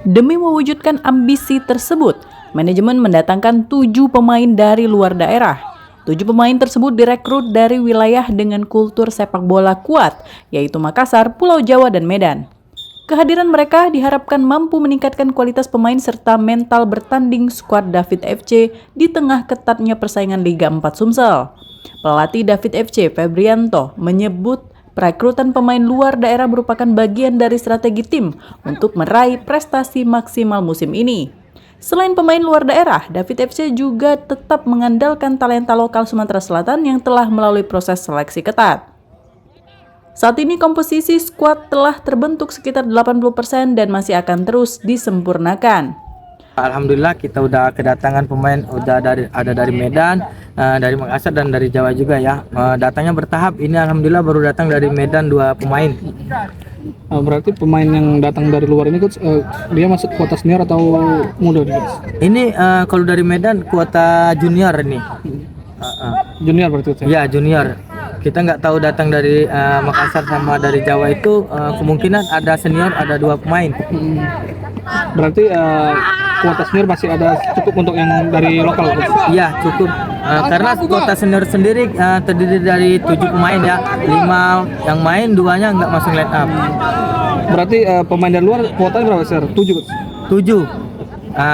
Demi mewujudkan ambisi tersebut, manajemen mendatangkan 7 pemain dari luar daerah. 7 pemain tersebut direkrut dari wilayah dengan kultur sepak bola kuat, yaitu Makassar, Pulau Jawa, dan Medan. Kehadiran mereka diharapkan mampu meningkatkan kualitas pemain serta mental bertanding skuad David FC di tengah ketatnya persaingan Liga 4 Sumsel. Pelatih David FC, Febrianto, menyebut perekrutan pemain luar daerah merupakan bagian dari strategi tim untuk meraih prestasi maksimal musim ini. Selain pemain luar daerah, David FC juga tetap mengandalkan talenta lokal Sumatera Selatan yang telah melalui proses seleksi ketat. Saat ini komposisi skuad telah terbentuk sekitar 80% dan masih akan terus disempurnakan. Alhamdulillah kita udah kedatangan pemain, ada dari Medan, dari Makassar dan dari Jawa juga ya. Datangnya bertahap. Ini alhamdulillah baru datang dari Medan 2 pemain. Berarti pemain yang datang dari luar ini coach, dia masuk kuota senior atau muda nih, coach? Ini kalau dari Medan kuota junior ini. Junior berarti coach? Ya junior. Kita nggak tahu datang dari Makassar sama dari Jawa itu kemungkinan ada senior, ada 2 pemain. Berarti kuota senior masih ada cukup untuk yang dari lokal, coach? Iya cukup. Karena kuota senior sendiri terdiri dari 7 pemain ya. 5 yang main, 2-nya nggak masuk line up. Berarti pemain dari luar kuotanya berapa besar? 7, coach? 7.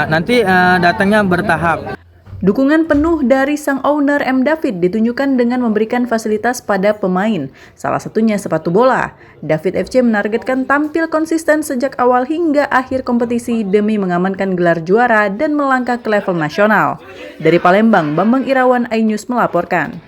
Nanti datangnya bertahap. Dukungan penuh dari sang owner M. David ditunjukkan dengan memberikan fasilitas pada pemain, salah satunya sepatu bola. David FC menargetkan tampil konsisten sejak awal hingga akhir kompetisi demi mengamankan gelar juara dan melangkah ke level nasional. Dari Palembang, Bambang Irawan, iNews melaporkan.